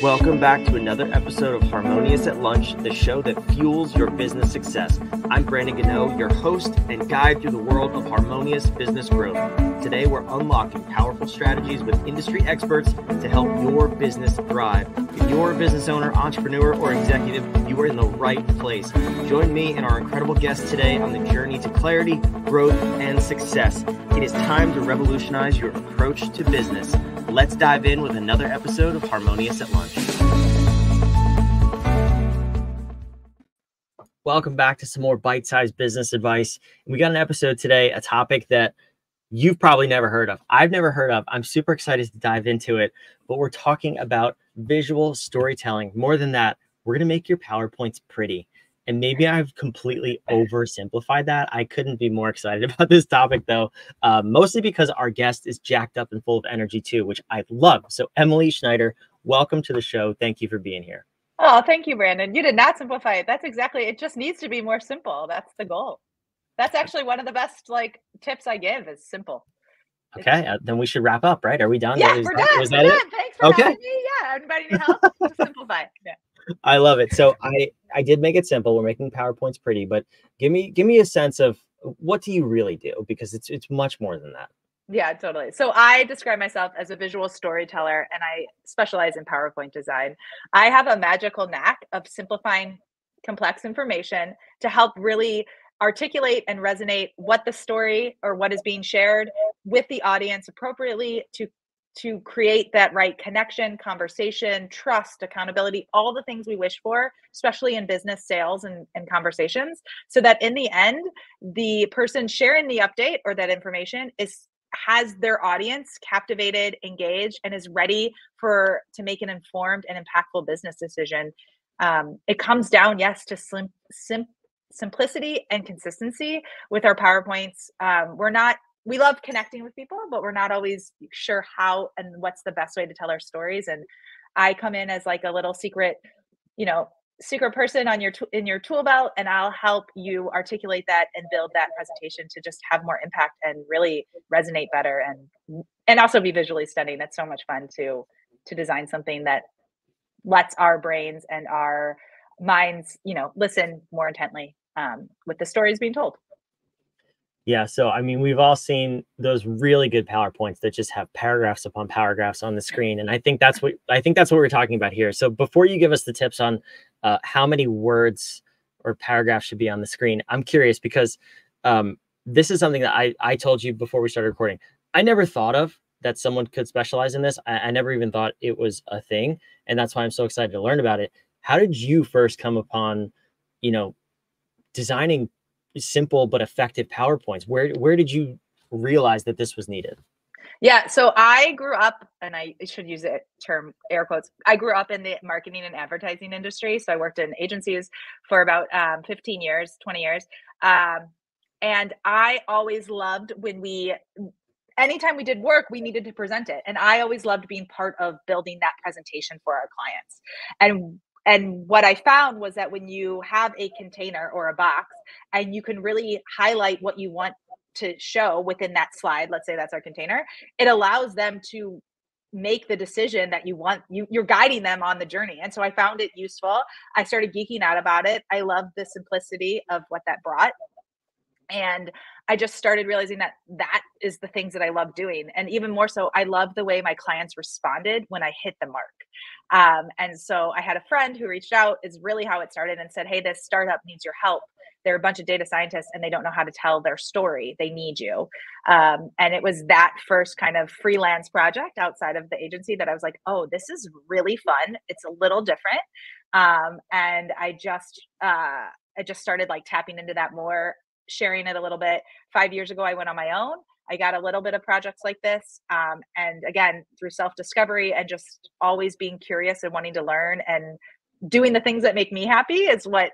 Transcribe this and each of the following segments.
Welcome back to another episode of Harmonious at Lunch, the show that fuels your business success. I'm Brandon Gano, your host and guide through the world of harmonious business growth. Today, we're unlocking powerful strategies with industry experts to help your business thrive. If you're a business owner, entrepreneur, or executive, you are in the right place. Join me and our incredible guests today on the journey to clarity, growth, and success. It is time to revolutionize your approach to business. Let's dive in with another episode of Harmonious at Lunch. Welcome back to some more bite-sized business advice. We got an episode today, a topic that you've probably never heard of. I've never heard of. I'm super excited to dive into it, but we're talking about visual storytelling. More than that, we're going to make your PowerPoints pretty. And maybe I've completely oversimplified that. I couldn't be more excited about this topic, though, mostly because our guest is jacked up and full of energy, too, which I love. So, Emily Schneider, welcome to the show. Thank you for being here. Oh, thank you, Brandon. You did not simplify it. That's exactly, it just needs to be more simple. That's the goal. That's actually one of the best tips I give is simple. Okay, then we should wrap up, right? Are we done? Yeah, we're done. Was that it? Thanks for having me. Yeah, anybody need help? Just simplify. Yeah. I love it. So I did make it simple. We're making PowerPoints pretty, but give me a sense of what do you really do? Because it's much more than that. Yeah, totally. So I describe myself as a visual storyteller and I specialize in PowerPoint design. I have a magical knack of simplifying complex information to help really articulate and resonate what the story or what is being shared with the audience appropriately to create that right connection, conversation, trust, accountability, all the things we wish for, especially in business sales and conversations, so that in the end, the person sharing the update or that information has their audience captivated, engaged, and is ready to make an informed and impactful business decision. It comes down, yes, to simplicity and consistency with our PowerPoints. We love connecting with people, but we're not always sure how and what's the best way to tell our stories. And I come in as like a little secret person on in your tool belt, and I'll help you articulate that and build that presentation to just have more impact and really resonate better and also be visually stunning. It's so much fun to design something that lets our brains and our minds, listen more intently with the stories being told. Yeah. So, I mean, we've all seen those really good PowerPoints that just have paragraphs upon paragraphs on the screen. And I think that's what we're talking about here. So before you give us the tips on how many words or paragraphs should be on the screen, I'm curious because this is something that I told you before we started recording. I never thought of that someone could specialize in this. I never even thought it was a thing. And that's why I'm so excited to learn about it. How did you first come upon, designing simple but effective PowerPoints? Where did you realize that this was needed? Yeah, so I grew up, and I should use the term air quotes. I grew up in the marketing and advertising industry. So I worked in agencies for about 15 years, 20 years. And I always loved anytime we did work, we needed to present it. And I always loved being part of building that presentation for our clients. And what I found was that when you have a container or a box and you can really highlight what you want to show within that slide, let's say that's our container, it allows them to make the decision that you want. You're guiding them on the journey. And so I found it useful. I started geeking out about it. I loved the simplicity of what that brought. And I just started realizing that is the things that I love doing. And even more so, I love the way my clients responded when I hit the mark. And so I had a friend who reached out, is really how it started, and said, hey, this startup needs your help. They're a bunch of data scientists and they don't know how to tell their story. They need you. And it was that first kind of freelance project outside of the agency that I was like, oh, this is really fun. It's a little different. And I just started tapping into that more, sharing it a little bit. 5 years ago, I went on my own. I got a little bit of projects like this. And again, through self-discovery and just always being curious and wanting to learn and doing the things that make me happy is what,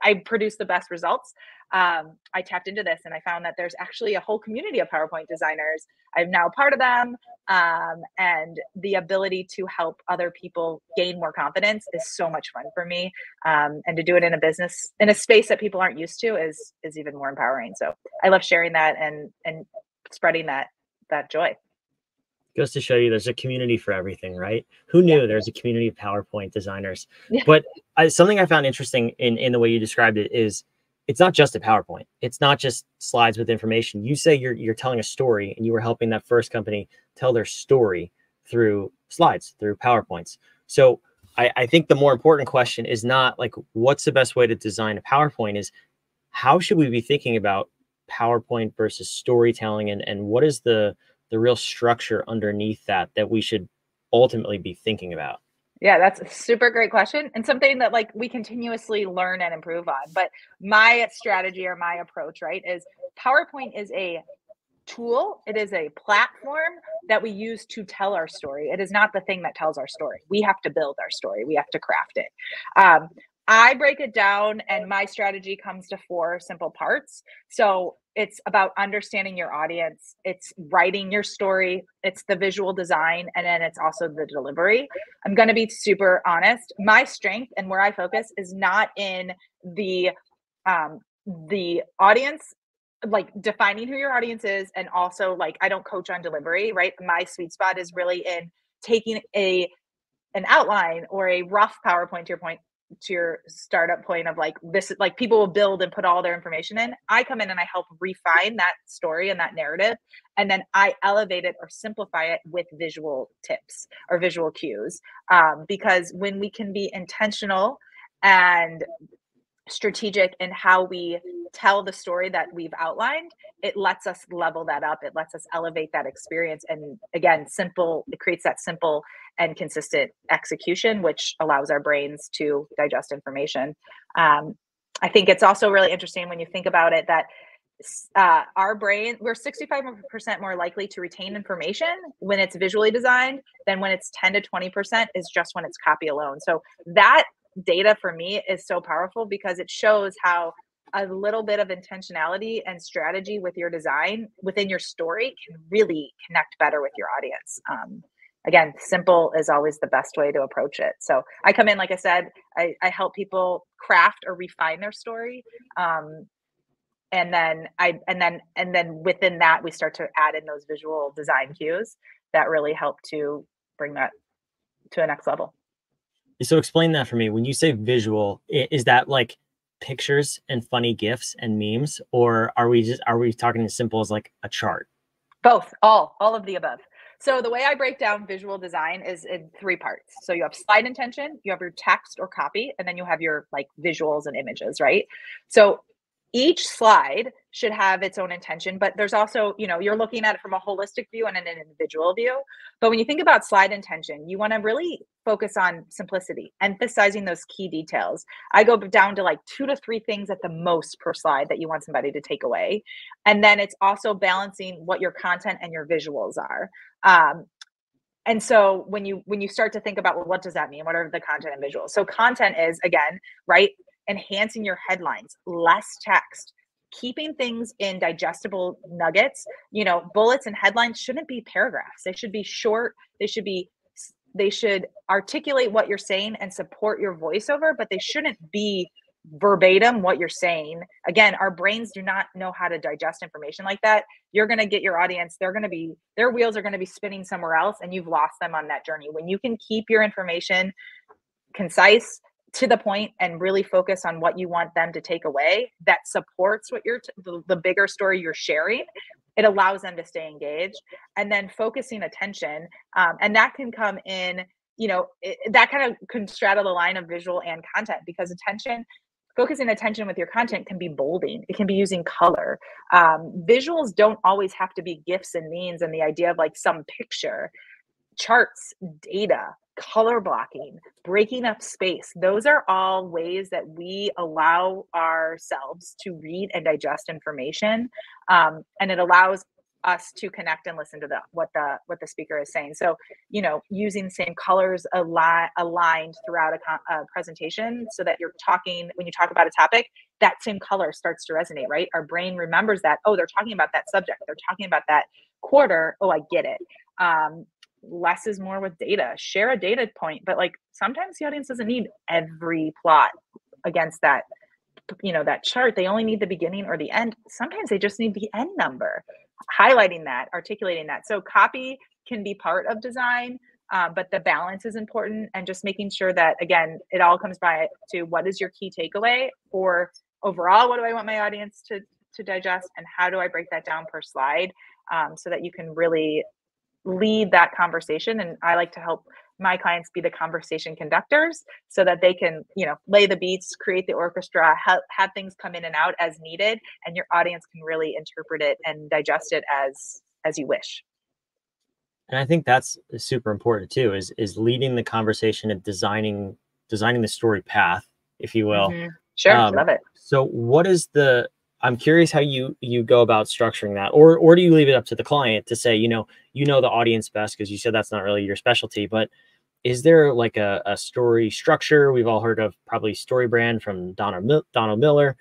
I produce the best results. I tapped into this and I found that there's actually a whole community of PowerPoint designers. I'm now part of them. And the ability to help other people gain more confidence is so much fun for me. And to do it in a business, in a space that people aren't used to is even more empowering. So I love sharing that and spreading that joy. Goes to show you there's a community for everything, right? Who knew there's a community of PowerPoint designers? Yeah. But something I found interesting in the way you described it is it's not just a PowerPoint. It's not just slides with information. You say you're telling a story, and you were helping that first company tell their story through slides, through PowerPoints. So I think the more important question is not like what's the best way to design a PowerPoint, is how should we be thinking about PowerPoint versus storytelling, and what is the real structure underneath that we should ultimately be thinking about? Yeah, that's a super great question, and something that like we continuously learn and improve on. But my strategy or my approach, right, is PowerPoint is a tool. It is a platform that we use to tell our story. It is not the thing that tells our story. We have to build our story. We have to craft it. Um, I break it down, and my strategy comes to four simple parts. So it's about understanding your audience, it's writing your story, it's the visual design, and then it's also the delivery. I'm going to be super honest. My strength and where I focus is not in the audience, like defining who your audience is, and also like I don't coach on delivery, right? My sweet spot is really in taking an outline or a rough PowerPoint, to your point, to your startup point of like this, like people will build and put all their information in. I come in and I help refine that story and that narrative, and then I elevate it or simplify it with visual tips or visual cues. Because when we can be intentional and strategic in how we tell the story that we've outlined, it lets us level that up. It lets us elevate that experience. And again, it creates that simple and consistent execution, which allows our brains to digest information. I think it's also really interesting when you think about it that our brain, we're 65% more likely to retain information when it's visually designed than when it's 10 to 20% is just when it's copy alone. So that data for me is so powerful because it shows how a little bit of intentionality and strategy with your design within your story can really connect better with your audience. Again, simple is always the best way to approach it. So I come in, like I said, I help people craft or refine their story. And then within that, we start to add in those visual design cues that really help to bring that to a next level. So explain that for me. When you say visual, is that like pictures and funny GIFs and memes, or are we talking as simple as like a chart? Both, all of the above. So the way I break down visual design is in three parts. So you have slide intention, you have your text or copy, and then you have your like visuals and images, right? So each slide should have its own intention, but there's also, you're looking at it from a holistic view and an individual view. But when you think about slide intention, you want to really focus on simplicity, emphasizing those key details. I go down to like 2 to 3 things at the most per slide that you want somebody to take away. And then it's also balancing what your content and your visuals are. And so when you start to think about, well, what does that mean? What are the content and visuals? So content is, again, right, enhancing your headlines, less text, keeping things in digestible nuggets. Bullets and headlines shouldn't be paragraphs. They should be short. They should articulate what you're saying and support your voiceover, but they shouldn't be verbatim what you're saying. Again, our brains do not know how to digest information like that. You're going to get your audience, their wheels are going to be spinning somewhere else, and you've lost them on that journey. When you can keep your information concise, to the point, and really focus on what you want them to take away that supports what the bigger story you're sharing, it allows them to stay engaged. And then focusing attention, and that can come in, that kind of can straddle the line of visual and content, because focusing attention with your content can be bolding. It can be using color. Visuals don't always have to be gifs and memes and the idea of like some picture. Charts, data, color blocking, breaking up space. Those are all ways that we allow ourselves to read and digest information. And it allows us to connect and listen to what the speaker is saying. So, using the same colors aligned throughout a presentation, so that when you talk about a topic, that same color starts to resonate, right? Our brain remembers that, oh, they're talking about that subject. They're talking about that quarter. Oh, I get it. Less is more with data. Share a data point, but like sometimes the audience doesn't need every plot against that chart. They only need the beginning or the end. Sometimes they just need the end number, highlighting that, articulating that. So copy can be part of design, but the balance is important, and just making sure that, again, it all comes back to what is your key takeaway, or overall, what do I want my audience to digest, and how do I break that down per slide, so that you can really lead that conversation. And I like to help my clients be the conversation conductors so that they can, lay the beats, create the orchestra, have things come in and out as needed, and your audience can really interpret it and digest it as you wish. And I think that's super important too, is leading the conversation and designing the story path, if you will. Mm-hmm. Sure. Love it. So what is I'm curious how you go about structuring that, or do you leave it up to the client to say, the audience best, because you said that's not really your specialty, but is there like a story structure? We've all heard of probably StoryBrand from Donald Miller.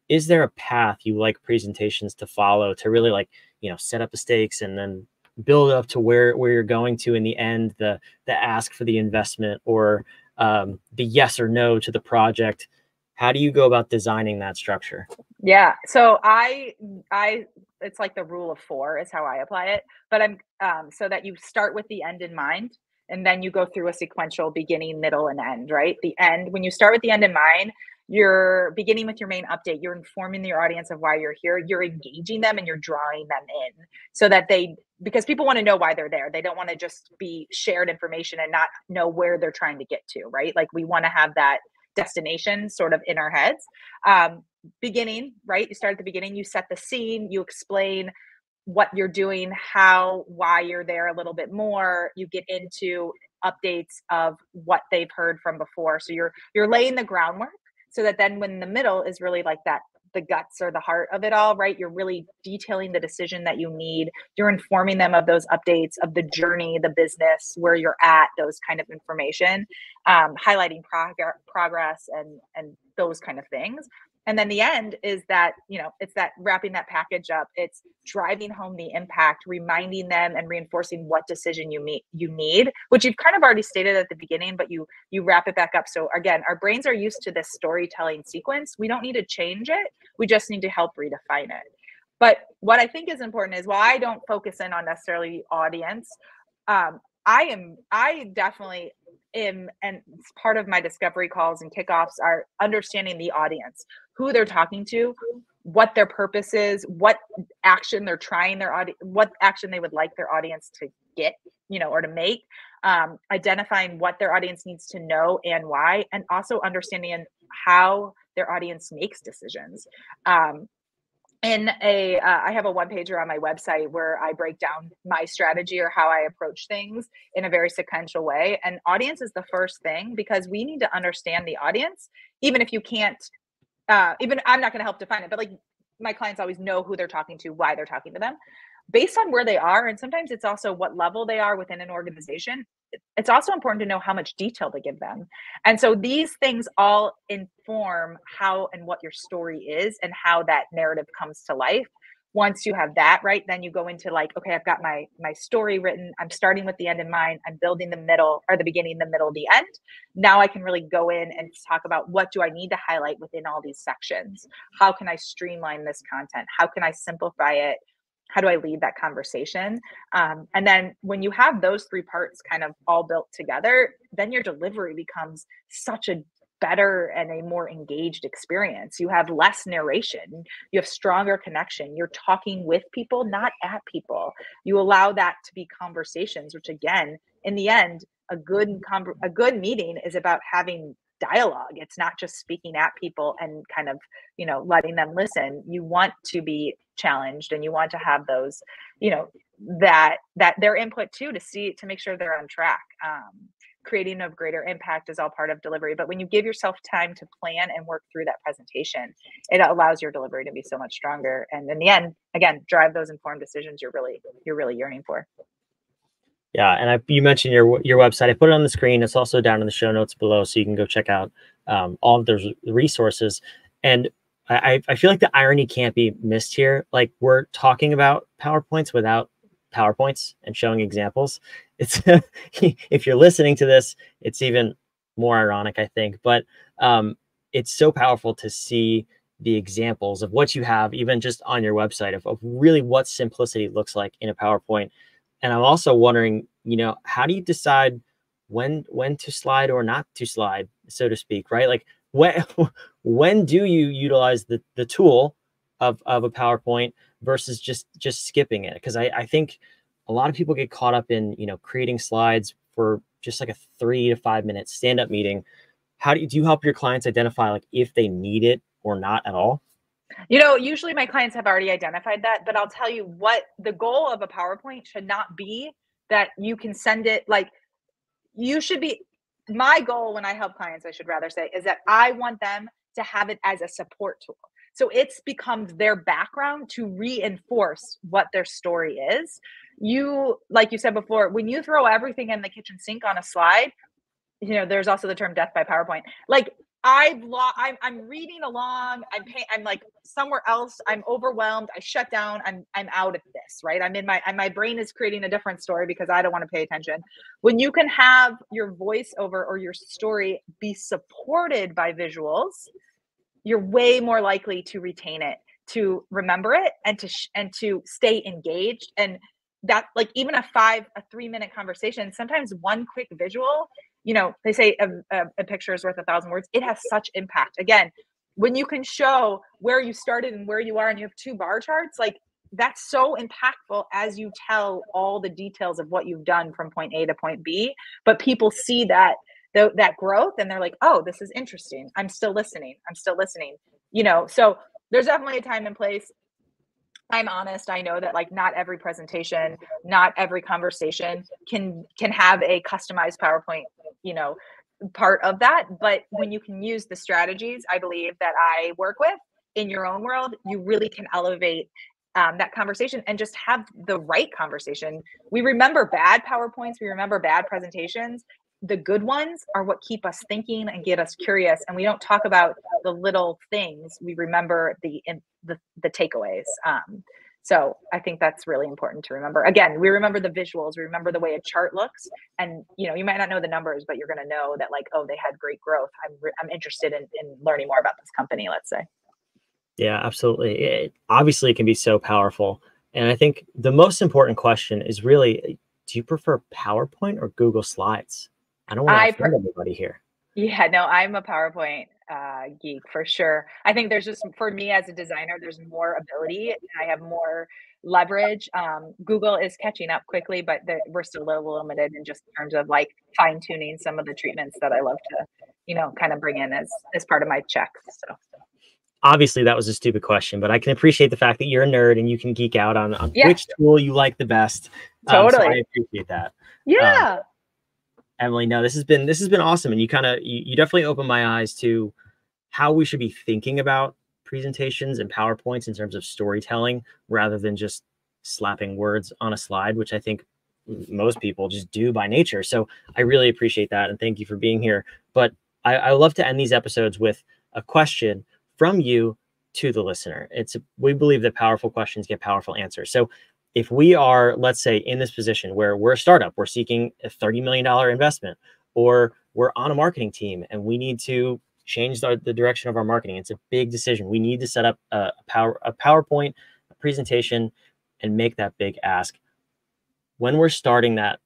Is there a path you like presentations to follow to really set up the stakes and then build up to where you're going to in the end, the ask for the investment, or the yes or no to the project? How do you go about designing that structure? Yeah. So I it's like the rule of 4 is how I apply it, but I'm so that you start with the end in mind, and then you go through a sequential beginning, middle, and end, right? The end, when you start with the end in mind, you're beginning with your main update. You're informing your audience of why you're here. You're engaging them and you're drawing them in so that because people want to know why they're there. They don't want to just be shared information and not know where they're trying to get to, right? Like, we want to have that destination sort of in our heads. Beginning, right? You start at the beginning, you set the scene, you explain what you're doing, why you're there a little bit more. You get into updates of what they've heard from before. So you're laying the groundwork so that then when the middle is really like that, the guts or the heart of it all, right? You're really detailing the decision that you need. You're informing them of those updates, of the journey, the business, where you're at, those kind of information, highlighting progress and those kind of things. And then the end is that, it's that wrapping that package up. It's driving home the impact, reminding them and reinforcing what decision you need, which you've kind of already stated at the beginning, but you wrap it back up. So again, our brains are used to this storytelling sequence. We don't need to change it. We just need to help redefine it. But what I think is important is, while I don't focus in on necessarily audience, I definitely am, and part of my discovery calls and kickoffs are understanding the audience, who they're talking to, what their purpose is, what action they're trying what action they would like their audience to get, or to make, identifying what their audience needs to know and why, and also understanding how their audience makes decisions. I have a one pager on my website where I break down my strategy, or how I approach things, in a very sequential way. And audience is the first thing, because we need to understand the audience, even if you can't, even I'm not going to help define it, but like, my clients always know who they're talking to, why they're talking to them, based on where they are. And sometimes it's also what level they are within an organization. It's also important to know how much detail to give them. And so these things all inform how and what your story is and how that narrative comes to life. Once you have that, right, then you go into like, okay, I've got my story written. I'm starting with the end in mind. I'm building the middle, or the beginning, the middle, the end. Now I can really go in and talk about, what do I need to highlight within all these sections? How can I streamline this content? How can I simplify it? How do I lead that conversation? And then when you have those 3 parts kind of all built together, then your delivery becomes such a better and a more engaged experience. You have less narration, you have stronger connection. You're talking with people, not at people. You allow that to be conversations, which again, in the end, a good meeting is about having dialogue. It's not just speaking at people and kind of, letting them listen. You want to be challenged, and you want to have those, that their input too, to make sure they're on track. Creating a greater impact is all part of delivery. But when you give yourself time to plan and work through that presentation, it allows your delivery to be so much stronger. And in the end, again, drive those informed decisions you're really yearning for. Yeah, and you mentioned your website. I put it on the screen. It's also down in the show notes below, so you can go check out all of those resources. And I feel like the irony can't be missed here. Like, we're talking about PowerPoints without PowerPoints and showing examples. It's if you're listening to this, it's even more ironic, I think. But it's so powerful to see the examples of what you have, even just on your website, of really what simplicity looks like in a PowerPoint. And I'm also wondering, how do you decide when to slide or not to slide, so to speak, right? Like when when do you utilize the tool of a PowerPoint versus just skipping it? Because I think a lot of people get caught up in, creating slides for just like a 3 to 5 minute stand-up meeting. How do you help your clients identify like if they need it or not at all? Usually my clients have already identified that, but I'll tell you what the goal of a PowerPoint should not be that you can send it like you should be my goal when I help clients, I should rather say, is that I want them to have it as a support tool. So it's becomes their background to reinforce what their story is. Like you said before, when you throw everything in the kitchen sink on a slide, there's also the term death by PowerPoint. Like I'm reading along. I'm like somewhere else. I'm overwhelmed. I shut down. I'm out of this. Right. My brain is creating a different story because I don't want to pay attention. When you can have your voiceover or your story be supported by visuals, you're way more likely to retain it, to remember it, and to stay engaged. And that, like, even a 3-minute conversation, sometimes one quick visual, they say a picture is worth 1,000 words. It has such impact. Again, when you can show where you started and where you are, and you have 2 bar charts, like that's so impactful as you tell all the details of what you've done from point A to point B. But people see that growth and they're like, oh, this is interesting. I'm still listening. So there's definitely a time and place. I'm honest. I know that like not every presentation, not every conversation can have a customized PowerPoint, part of that. But when you can use the strategies, I believe that I work with in your own world, you really can elevate that conversation and just have the right conversation. We remember bad PowerPoints. We remember bad presentations. The good ones are what keep us thinking and get us curious. And we don't talk about the little things. We remember the takeaways. So I think that's really important to remember. Again, we remember the visuals. We remember the way a chart looks. And, you might not know the numbers, but you're going to know that like, oh, they had great growth. I'm interested in learning more about this company, let's say. Yeah, absolutely. Obviously, it can be so powerful. And I think the most important question is really, do you prefer PowerPoint or Google Slides? I don't want to offend anybody here. Yeah, no, I'm a PowerPoint geek for sure. I think there's just, for me as a designer, there's more ability. I have more leverage. Google is catching up quickly, but we're still a little limited in just terms of like fine tuning some of the treatments that I love to, kind of bring in as part of my checks. So. Obviously, that was a stupid question, but I can appreciate the fact that you're a nerd and you can geek out on which tool you like the best. Totally. So I appreciate that. Yeah. Emily, no, this has been awesome. And you definitely opened my eyes to how we should be thinking about presentations and PowerPoints in terms of storytelling rather than just slapping words on a slide, which I think most people just do by nature. So I really appreciate that. And thank you for being here. But I love to end these episodes with a question from you to the listener. We believe that powerful questions get powerful answers. So if we are, let's say, in this position where we're a startup, we're seeking a $30 million investment, or we're on a marketing team and we need to change the direction of our marketing. It's a big decision. We need to set up a PowerPoint, a presentation, and make that big ask. When we're starting that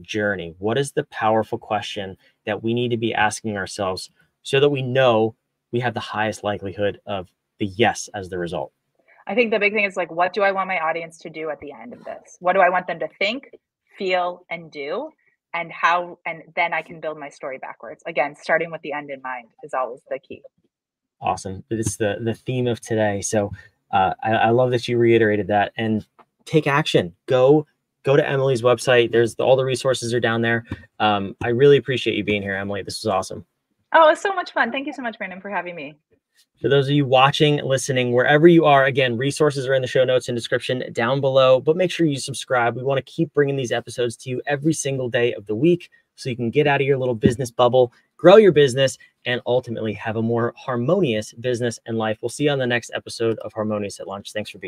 journey, what is the powerful question that we need to be asking ourselves so that we know we have the highest likelihood of the yes as the result? I think the big thing is like, what do I want my audience to do at the end of this? What do I want them to think, feel, and do? And then I can build my story backwards. Again, starting with the end in mind is always the key. Awesome. It's the theme of today. So I love that you reiterated that, and take action. Go to Emily's website. All the resources are down there. I really appreciate you being here, Emily. This was awesome. Oh, it's so much fun. Thank you so much, Brandon, for having me. For those of you watching, listening, wherever you are, again, resources are in the show notes and description down below, but make sure you subscribe. We want to keep bringing these episodes to you every single day of the week so you can get out of your little business bubble, grow your business, and ultimately have a more harmonious business and life. We'll see you on the next episode of Harmonious at Lunch. Thanks for being here.